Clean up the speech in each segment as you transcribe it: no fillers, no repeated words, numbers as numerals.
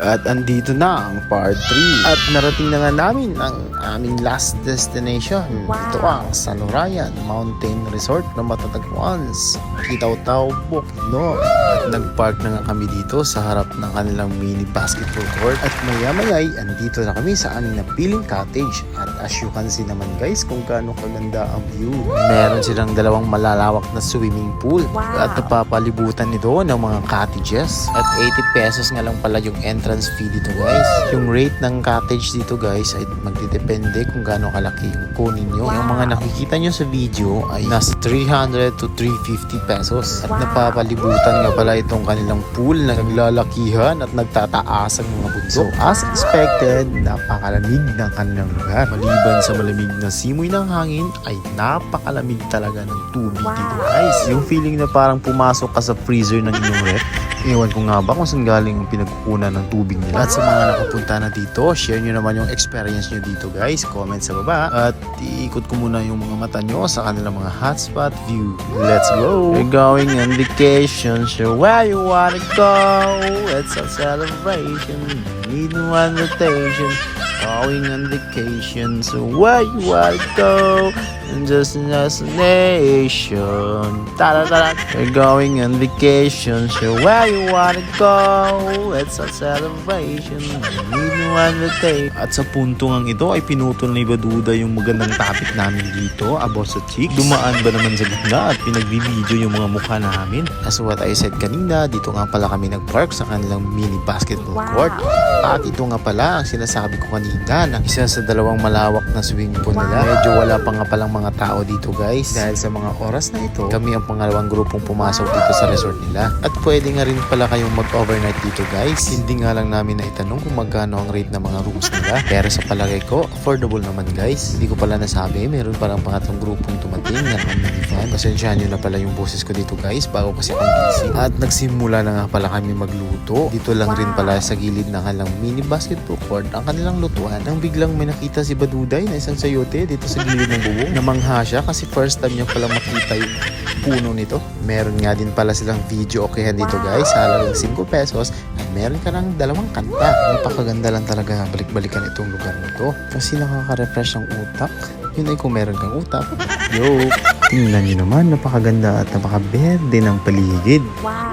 At andito na ang part 3. At narating na nga namin ang aming last destination. Ito ang San Ryan Mountain Resort na matatagpuan sa Kitaw-Taw, Bukidnon. At nagpark na nga kami dito sa harap ng kanilang mini basketball court. At maya-maya ay andito na kami sa aming napiling cottage. At as you can see naman guys kung gaano kaganda ang view. Meron silang dalawang malalawak na swimming pool. At napapalibutan nito ng mga cottages. At 80 pesos nga lang pala yung entrance fee dito guys. Yung rate ng cottage dito guys ay magdidepende kung gaano kalaki yung kunin nyo. Yung mga nakikita nyo sa video ay nasa 300 to 350 pesos. At napapalibutan nga pala itong kanilang pool na naglalakihan at nagtataas ang mga bundok. So as expected, napakalamig ng kanilang lugar. Maliban sa malamig na simoy ng hangin ay napakalamig talaga ng tubig dito guys. Yung feeling na parang pumasok ka sa freezer ng inyong ref. Ewan ko nga ba kung saan galing ang pinagkukunan ng tubig nila. At sa mga nakapunta na dito, share nyo naman yung experience nyo dito guys. Comment sa baba. At iikot ko muna yung mga mata nyo sa kanilang mga hotspot view. Let's go! We're going on vacation, so where you wanna go? It's a celebration, need one invitation. Going on vacation, so where you wanna go? And just a destination. Ta-da-da-da. We're going on vacation, so where you wanna go? It's a celebration, need one invitation. At sa punto ngang ito ay pinutol ni Baduda yung magandang topic namin dito about sa chicks. Dumaan ba naman sa gitna at pinagbibideo yung mga mukha namin. As what I said kanina, dito nga pala kami nag-park sa kanilang mini basketball court. At ito nga pala ang sinasabi ko kanina na isa sa dalawang malawak na swimming pool nila. Medyo wala pa nga palang mga tao dito guys. Dahil sa mga oras na ito, kami ang pangalawang grupong pumasok dito sa resort nila. At pwede nga rin pala kayong mag-overnight dito guys. Hindi nga lang namin naitanong kung magkano ang rate ng mga rooms nila. Pero sa palagay ko, affordable naman guys. Hindi ko pala nasabi, meron palang pangatlong grupong tumating na minivan. Pasensyahan nyo na pala yung boses ko dito guys bago kasi akong gising. At nagsimula na nga pala kami magluto. Dito lang rin pala sa gilid ng kanilang mini basketball court ang kanilang lutuan. Nang biglang may nakita si Baduday na isang sayote dito sa gilid ng bubong. Namangha siya kasi first time niya pala makita yung puno nito. Meron nga din pala silang video okayan dito guys. Halagang 5 pesos at meron ka ng 2 kanta. Napakaganda lang talaga balik-balikan itong lugar na to. Kasi nakaka-refresh ng utak. Yun ay kung meron kang utak. Yo! Tingnan nyo naman, napakaganda at napakaberde ng paligid.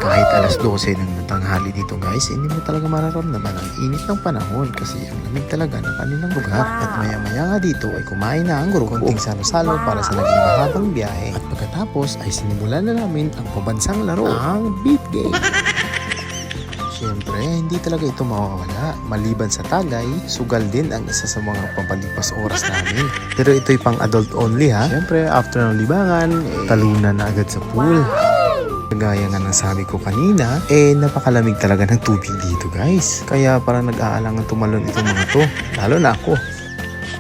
Kahit alas 12 ng tanghali dito guys, hindi mo talaga mararamdaman ang init ng panahon kasi ang lamig talaga ng kanilang lugar. At maya-maya nga dito ay kumain na ang grupo. Konting salo-salo para sa naging mahabang biyahe. At pagkatapos ay sinimulan na namin ang pabansang laro, ang beat game. Siyempre, hindi talaga ito mawawala. Maliban sa Tagay, sugal din ang isa sa mga pampalipas oras namin. Pero ito'y pang adult only ha. Siyempre, after ng libangan, talunan na agad sa pool. Gaya nga ng sabi ko kanina, napakalamig talaga ng tubig dito guys. Kaya parang nag-aalangan tumalon itong mga to. Lalo na ako.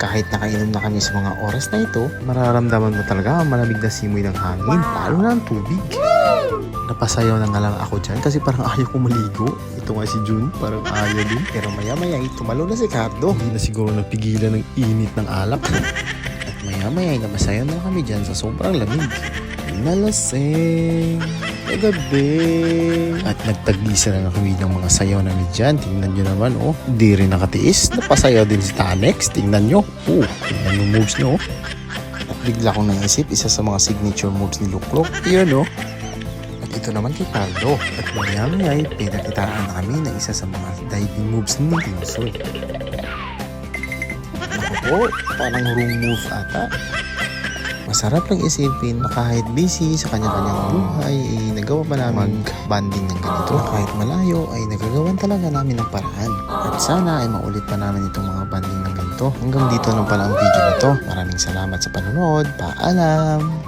Kahit nakainom na kami sa mga oras na ito, mararamdaman mo talaga ang malamig na simoy ng hangin. Lalo na ang tubig. Napasayaw na nga lang ako dyan kasi parang ayaw ko maligo. Ito nga si June, parang ayaw din. Pero maya-maya tumalo na si Cardo. Hindi na siguro napigilan ng init ng alak. At maya-maya napasayaw na kami dyan sa sobrang lamig. Nalasing gabi. At nagtagisa na kami ng mga sayaw namin dyan. Tingnan nyo naman di rin nakatiis. Napasayaw din si Tanex. Tingnan nyo. Tingnan yung moves nyo. At bigla kong naisip, isa sa mga signature moves ni Luklok. Yun ito naman kay Carlo. At maya-maya pinakitaan na kami ng isa sa mga diving moves ni Tinsoy. Naku, parang room move ata. Masarap lang isipin na kahit busy sa kanya-kanyang buhay nagawa pa namin mag-banding ng ganito. Kahit malayo ay nagagawan talaga namin ng paraan. At sana ay maulit pa namin itong mga banding ng ganito. Hanggang dito lang pala ang video na to. Maraming salamat sa panonood. Paalam!